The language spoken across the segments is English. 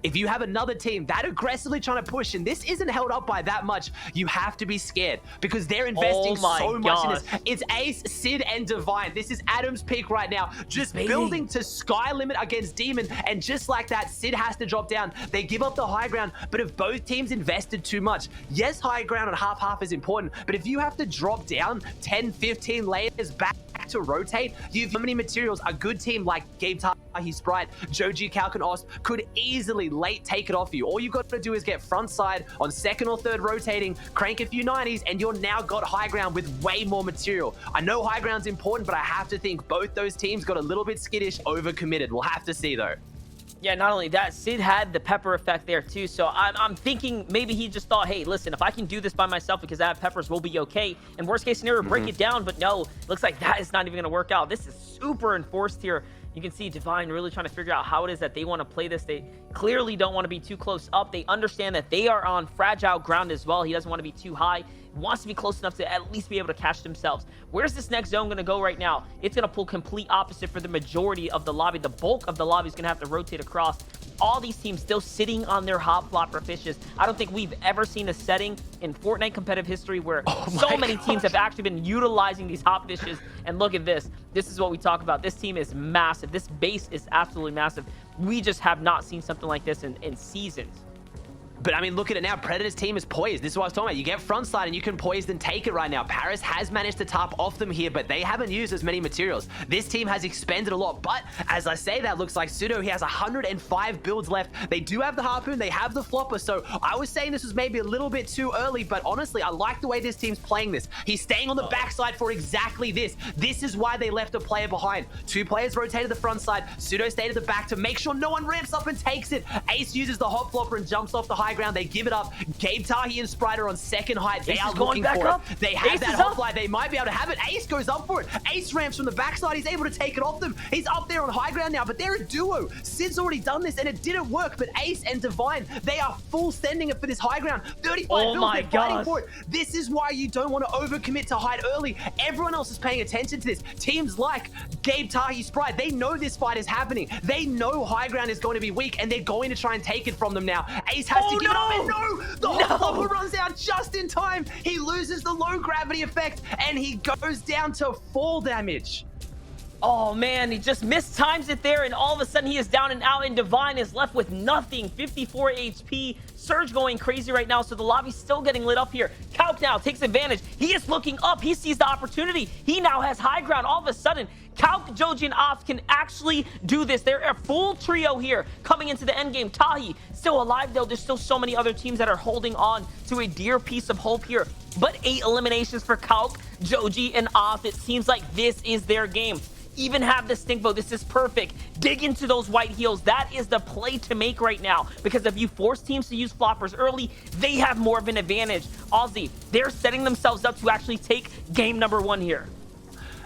if you have another team that aggressively trying to push, and this isn't held up by that much, you have to be scared because they're investing so much in this. It's Ace, Sid, and Divine. This is Adam's pick right now. Just building to sky limit against Demon, and just like that, Sid has to drop down. They give up the high ground, but if both teams invested too much, yes, high ground and half is important, but if you have to drop down 10, 15 layers back to rotate, you've so many materials. A good team like Gabe Tahi, Sprite, Joji, Calc, and Ost could easily late take it off you. All you got to do is get front side on second or third rotating, crank a few 90s, and you're now got high ground with way more material. I know high ground's important, but I have to think both those teams got a little bit skittish, overcommitted. We'll have to see though. Yeah, not only that, Sid had the pepper effect there too. So I'm thinking maybe he just thought, hey, listen, if I can do this by myself because I have peppers, we'll be okay. And worst case scenario, break it down. But no, looks like that is not even going to work out. This is super enforced here. You can see Divine really trying to figure out how it is that they want to play this. They clearly don't want to be too close up. They understand that they are on fragile ground as well. He doesn't want to be too high. He wants to be close enough to at least be able to catch themselves. Where's this next zone going to go right now? It's going to pull complete opposite for the majority of the lobby. The bulk of the lobby is going to have to rotate across. All these teams still sitting on their hop flopper fishes. I don't think we've ever seen a setting in Fortnite competitive history where so many teams have actually been utilizing these hop fishes. And look at this. This is what we talk about. This team is massive. This base is absolutely massive. We just have not seen something like this in seasons. But I mean, look at it now. Predator's team is poised. This is what I was talking about. You get front side and you can poise and take it right now. Paris has managed to top off them here, but they haven't used as many materials. This team has expended a lot. But as I say, that looks like Pseudo. He has 105 builds left. They do have the harpoon. They have the flopper. So I was saying this was maybe a little bit too early, but honestly, I like the way this team's playing this. He's staying on the backside for exactly this. This is why they left a player behind. 2 players rotated the front side. Pseudo stayed at the back to make sure no one ramps up and takes it. Ace uses the hop flopper and jumps off the high ground. They give it up. Gabe Tahi and Sprite are on second height. They are looking for it. They have that hop fly. They might be able to have it. Ace goes up for it. Ace ramps from the backside. He's able to take it off them. He's up there on high ground now, but they're a duo. Sid's already done this and it didn't work, but Ace and Divine, they are full sending it for this high ground. 35 builds, they're fighting for it. This is why you don't want to overcommit to hide early. Everyone else is paying attention to this. Teams like Gabe Tahi, Sprite, they know this fight is happening. They know high ground is going to be weak and they're going to try and take it from them now. Ace has to give it up, and the hop flopper runs out just in time. He loses the low gravity effect and he goes down to fall damage. Oh man, he just mistimes it there, and all of a sudden he is down and out, and Divine is left with nothing. 54 HP. Surge going crazy right now, so the lobby's still getting lit up here. Calc now takes advantage. He is looking up. He sees the opportunity. He now has high ground. All of a sudden, Calc, Joji, and Off can actually do this. They're a full trio here coming into the end game. Tahi still alive, though. There's still so many other teams that are holding on to a dear piece of hope here. But 8 eliminations for Calc, Joji, and Off. It seems like this is their game. Even have the stink bow. This is perfect. Dig into those white heels. That is the play to make right now, because if you force teams to use floppers early, they have more of an advantage. Aussie, they're setting themselves up to actually take game number 1 here.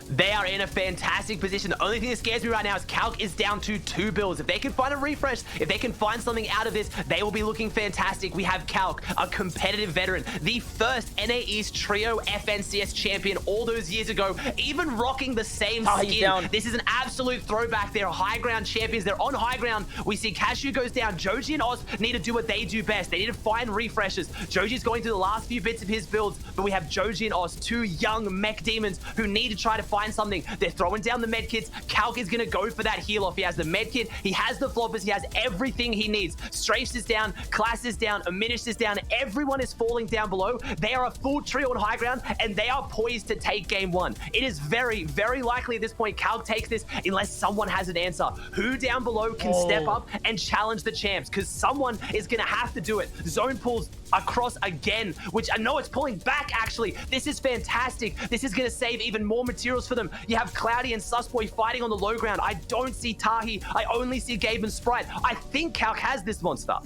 They are in a fantastic position. The only thing that scares me right now is Calc is down to 2 builds. If they can find a refresh, if they can find something out of this, they will be looking fantastic. We have Calc, a competitive veteran, the first NAE's trio FNCS champion all those years ago, even rocking the same skin. This is an absolute throwback. They're high ground champions. They're on high ground. We see Cashew goes down. Joji and Oz need to do what they do best. They need to find refreshes. Joji's going through the last few bits of his builds, but we have Joji and Oz, 2 young mech demons who need to try to find something. They're throwing down the med kits. Calc is going to go for that heal off. He has the med kit. He has the floppers. He has everything he needs. Strafes is down. Class is down. Aminish is down. Everyone is falling down below. They are a full trio on high ground, and they are poised to take game 1. It is very, very likely at this point Calc takes this unless someone has an answer. Who down below can step up and challenge the champs? Because someone is going to have to do it. Zone pulls across again, which I know it's pulling back actually. This is fantastic. This is going to save even more materials for them. You have Cloudy and Susboy fighting on the low ground. I don't see Tahi. I only see Gabe and Sprite. I think Calc has this monster.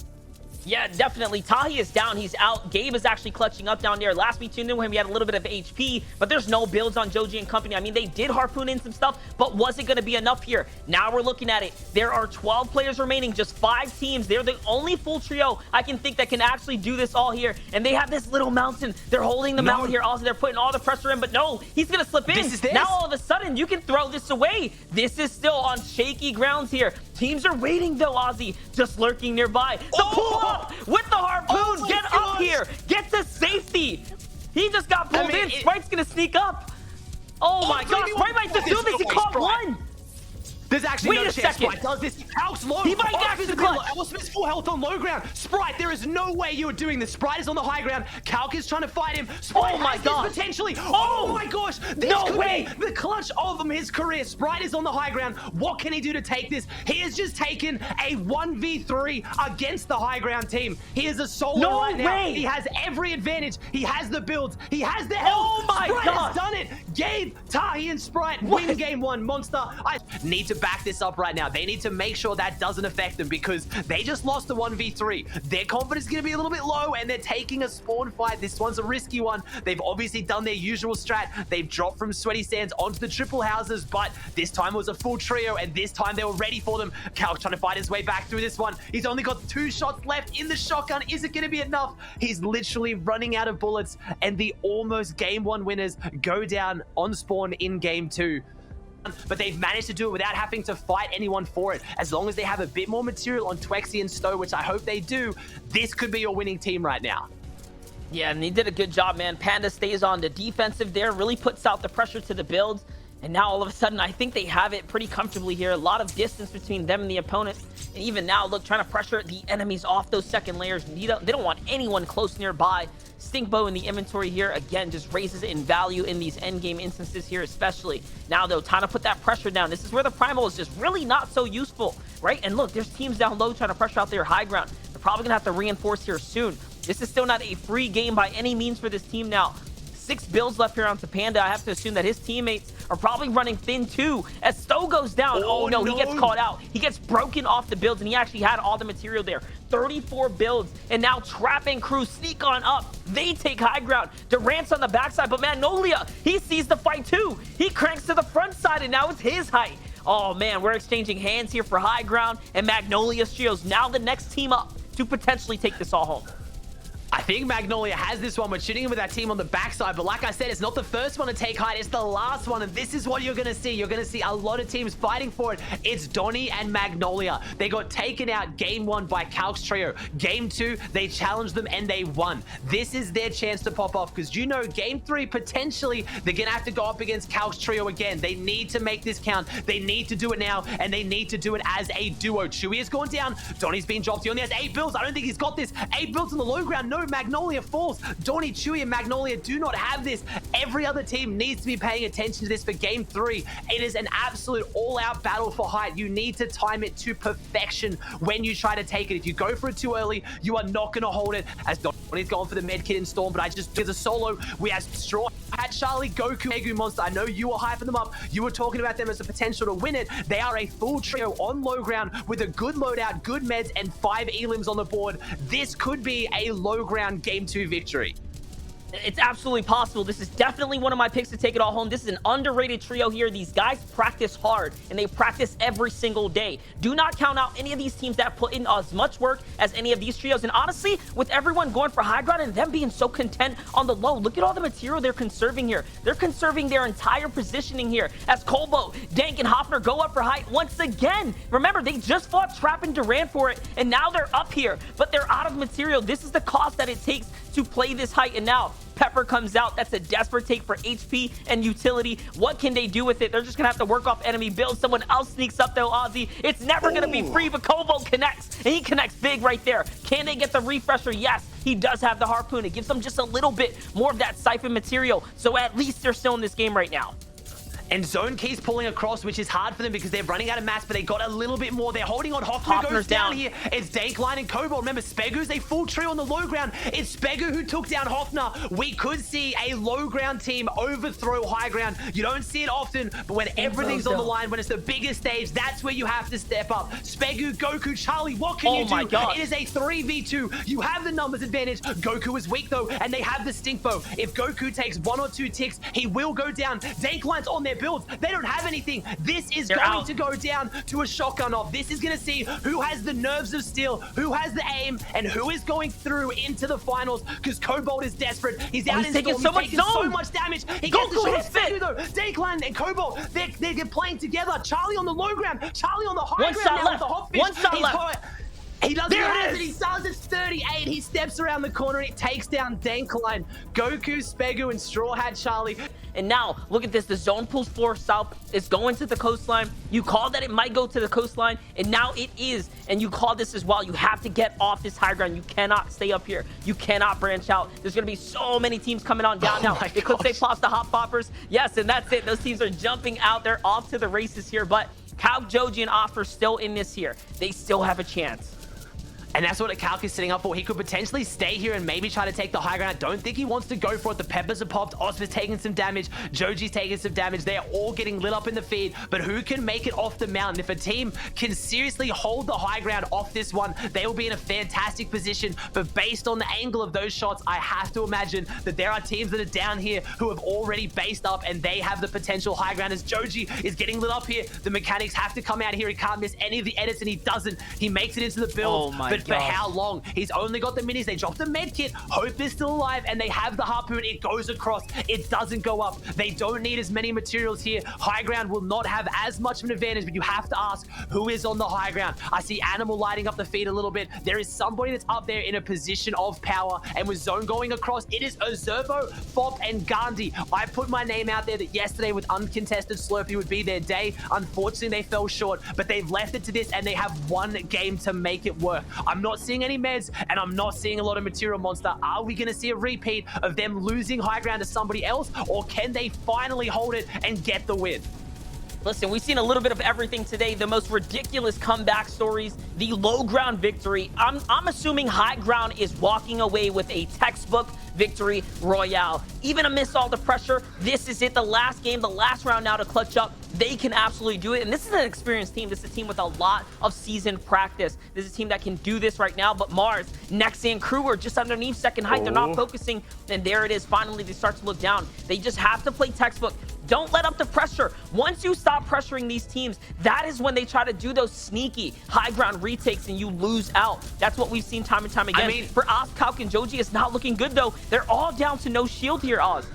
Yeah, definitely. Tahi is down. He's out. Gabe is actually clutching up down there. Last we tuned in with him, he had a little bit of HP, but there's no builds on Joji and company. I mean, they did harpoon in some stuff, but was it going to be enough here? Now we're looking at it. There are 12 players remaining, just 5 teams. They're the only full trio I can think that can actually do this all here, and they have this little mountain. They're holding the mountain here. Also, they're putting all the pressure in, but no, he's going to slip in. Now, all of a sudden, you can throw this away. This is still on shaky grounds here. Teams are waiting, though, Aussie, just lurking nearby. The pull up with the harpoon. Get up here. Get to safety. He just got pulled in. Sprite's going to sneak up. Oh, my gosh. Sprite might just do this. He caught one. There's actually no chance Sprite does this. Calc's low. He might actually clutch. Smith's full health on low ground. Sprite, there is no way you are doing this. Sprite is on the high ground. Calc is trying to fight him. Sprite, oh my god, potentially. Oh my gosh, this could be the clutch of his career. Sprite is on the high ground. What can he do to take this? He has just taken a 1v3 against the high ground team. He is a solo right now. He has every advantage. He has the builds. He has the health. Oh my god, Sprite has done it. Gabe, Tahi, and Sprite win game 1. Monster, I need to back this up right now. They need to make sure that doesn't affect them because they just lost the 1v3. Their confidence is going to be a little bit low and they're taking a spawn fight. This one's a risky one. They've obviously done their usual strat. They've dropped from sweaty sands onto the triple houses, but this time was a full trio and this time they were ready for them. Calc trying to fight his way back through this one. He's only got 2 shots left in the shotgun. Is it going to be enough? He's literally running out of bullets and the almost game 1 winners go down on spawn in game 2. But they've managed to do it without having to fight anyone for it. As long as they have a bit more material on Twexy and Stowe, which I hope they do, this could be your winning team right now. Yeah, and he did a good job, man. Panda stays on the defensive there, really puts out the pressure to the builds. And now all of a sudden, I think they have it pretty comfortably here. A lot of distance between them and the opponent. And even now, look, trying to pressure the enemies off those second layers. They don't want anyone close nearby. Stinkbow in the inventory here, again, just raises in value in these endgame instances here, especially. Now, though, time to put that pressure down. This is where the Primal is just really not so useful, right? And look, there's teams down low trying to pressure out their high ground. They're probably going to have to reinforce here soon. This is still not a free game by any means for this team now. 6 builds left here onto Panda. I have to assume that his teammates are probably running thin too as Stowe goes down. Oh no, he gets caught out. He gets broken off the builds and he actually had all the material there. 34 builds and now Trap and crew sneak on up. They take high ground. Durant's on the backside, but Magnolia, he sees the fight too. He cranks to the front side and now it's his height. Oh man, we're exchanging hands here for high ground and Magnolia's Trios now the next team up to potentially take this all home. I think Magnolia has this one. We're shooting him with that team on the backside, but like I said, it's not the first one to take height, it's the last one, and this is what you're gonna see. You're gonna see a lot of teams fighting for it. It's Donnie and Magnolia. They got taken out game 1 by Calc's trio. Game 2, they challenged them and they won. This is their chance to pop off because you know game 3, potentially, they're gonna have to go up against Calc's trio again. They need to make this count. They need to do it now, and they need to do it as a duo. Chewy has gone down. Donnie's been dropped. He only has 8 builds. I don't think he's got this. 8 builds on the low ground. No, Magnolia falls. Donnie, Chewy, and Magnolia do not have this. Every other team needs to be paying attention to this for game 3. It is an absolute all-out battle for height. You need to time it to perfection when you try to take it. If you go for it too early, you are not going to hold it. As Donnie's going for the med kit in Storm, but as a solo, we have Straw, Hat, Charlie, Goku, Egu, Monster. I know you were hyping them up. You were talking about them as a potential to win it. They are a full trio on low ground with a good loadout, good meds, and 5 elims on the board. This could be a low ground game 2 victory. It's absolutely possible. This is definitely one of my picks to take it all home. This is an underrated trio here. These guys practice hard, and they practice every single day. Do not count out any of these teams that put in as much work as any of these trios. And honestly, with everyone going for high ground and them being so content on the low, look at all the material they're conserving here. They're conserving their entire positioning here as Colbo, Dank, and Hoffner go up for height once again. Remember, they just fought Trap and Durant for it, and now they're up here, but they're out of material. This is the cost that it takes to play this height, and now Pepper comes out. That's a desperate take for HP and utility. What can they do with it? They're just gonna have to work off enemy builds. Someone else sneaks up though, Aussie. It's never gonna be free, but Kobo connects, and he connects big right there. Can they get the refresher? Yes, he does have the harpoon. It gives them just a little bit more of that siphon material, so at least they're still in this game right now. And Zone keeps pulling across, which is hard for them because they're running out of mats, but they got a little bit more. They're holding on. Hoffner goes down here. It's Dankline and Cobalt. Remember, Spegu's a full trio on the low ground. It's Spegu who took down Hoffner. We could see a low ground team overthrow high ground. You don't see it often, but when everything's on the line, when it's the biggest stage, that's where you have to step up. Spegu, Goku, Charlie, what can you do? Oh my God. It is a 3v2. You have the numbers advantage. Goku is weak though, and they have the stink bow. If Goku takes 1 or 2 ticks, he will go down. Dankline's on their builds. They don't have anything. This is going to go down to a shotgun off. This is going to see who has the nerves of steel, who has the aim, and who is going through into the finals, because Cobalt is desperate. He's out in taking Storm. He's taking so much damage. He gets the shot fit though. Dankline and Cobalt, they're playing together. Charlie on the low ground, Charlie on the high ground now with the hot fish. One shot left. He doesn't have it. He does. It's 38. He steps around the corner and he takes down Dankline, Goku, Spegu, and Straw Hat Charlie. And now, look at this. The zone pulls 4 south. It's going to the coastline. You called that it might go to the coastline, and now it is. And you called this as well. You have to get off this high ground. You cannot stay up here. You cannot branch out. There's going to be so many teams coming on down now. It could say pops the Hot Poppers. Yes, and that's it. Those teams are jumping out. They're off to the races here. But Calc, Joji, and Offer still in this here. They still have a chance. And that's what Calc is setting up for. He could potentially stay here and maybe try to take the high ground. I don't think he wants to go for it. The peppers are popped. Oscar's taking some damage. Joji's taking some damage. They're all getting lit up in the feed. But who can make it off the mountain? If a team can seriously hold the high ground off this one, they will be in a fantastic position. But based on the angle of those shots, I have to imagine that there are teams that are down here who have already based up and they have the potential high ground. As Joji is getting lit up here, the mechanics have to come out here. He can't miss any of the edits, and he doesn't. He makes it into the build. But for how long? He's only got the minis. They dropped the med kit. Hope is still alive, and they have the harpoon. It goes across. It doesn't go up. They don't need as many materials here. High ground will not have as much of an advantage, but you have to ask who is on the high ground. I see Animal lighting up the feed a little bit. There is somebody that's up there in a position of power, and with zone going across, it is Azervo, Fop, and Gandhi. I put my name out there that yesterday with uncontested Slurpee would be their day. Unfortunately, they fell short, but they've left it to this, and they have one game to make it work. I'm not seeing any meds, and I'm not seeing a lot of material, Monster. Are we going to see a repeat of them losing high ground to somebody else, or can they finally hold it and get the win? Listen, we've seen a little bit of everything today. The most ridiculous comeback stories, the low ground victory. I'm assuming high ground is walking away with a textbook victory royale. Even amidst all the pressure, this is it. The last game, the last round now to clutch up. They can absolutely do it. And this is an experienced team. This is a team with a lot of seasoned practice. This is a team that can do this right now. But Mars, Nexan, Crew are just underneath second height. They're not focusing. And there it is. Finally, they start to look down. They just have to play textbook. Don't let up the pressure. Once you stop pressuring these teams, that is when they try to do those sneaky high ground retakes and you lose out. That's what we've seen time and time again. I mean, for Oz, Calc, and Joji, it's not looking good though. They're all down to no shield here, Oz.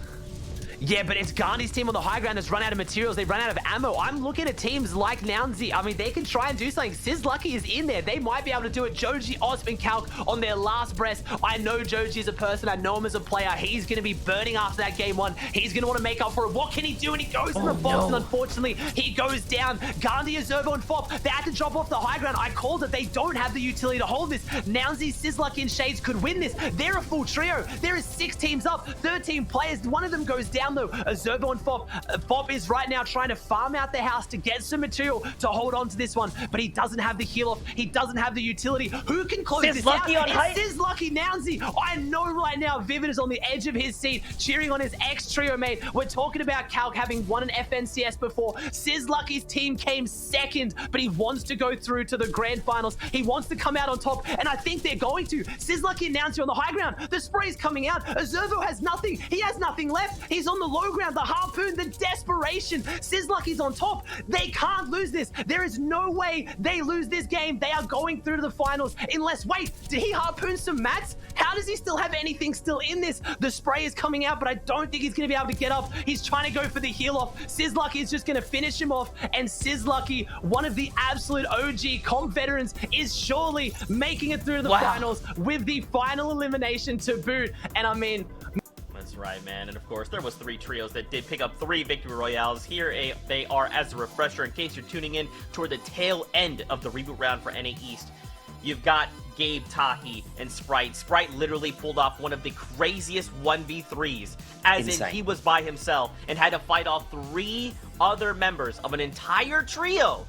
Yeah, but it's Gandhi's team on the high ground that's run out of materials. They've run out of ammo. I'm looking at teams like Nounzi. I mean, they can try and do something. Sizz Lucky is in there. They might be able to do it. Joji, Osman, Calc on their last breath. I know Joji is a person. I know him as a player. He's going to be burning after that game one. He's going to want to make up for it. What can he do? And he goes in the box, and unfortunately, he goes down. Gandhi, Azervo, and Fop, they have to drop off the high ground. I called it. They don't have the utility to hold this. Nounzi, Sizz Lucky, and Shades could win this. They're a full trio. There is 6 teams up, 13 players. One of them goes down, though. Azervo and Fop. Fop is right now trying to farm out the house to get some material to hold on to this one, but he doesn't have the heal off. He doesn't have the utility. Who can close this out? It's Sizz Lucky Nounzi. I know right now Vivid is on the edge of his seat, cheering on his ex-trio mate. We're talking about Calc having won an FNCS before. Sizz Lucky's team came second, but he wants to go through to the grand finals. He wants to come out on top, and I think they're going to. Sizz Lucky and Nounzi on the high ground. The spray's coming out. Azervo has nothing. He has nothing left. He's on the low ground. The harpoon, the desperation. Sizz Lucky's on top. They can't lose this. There is no way they lose this game. They are going through to the finals unless, wait, did he harpoon some mats? How does he still have anything still in this? The spray is coming out, but I don't think he's going to be able to get up. He's trying to go for the heal off. Sizz Lucky is just going to finish him off, and Sizz Lucky, one of the absolute OG comp veterans, is surely making it through to the finals with the final elimination to boot. And I mean, that's right, man. And of course, there was 3 trios that did pick up 3 victory royales. Here they are as a refresher in case you're tuning in toward the tail end of the reboot round for NA East. You've got Gabe, Tahi, and Sprite. Sprite literally pulled off one of the craziest 1v3s, as Insane. in he was by himself and had to fight off 3 other members of an entire trio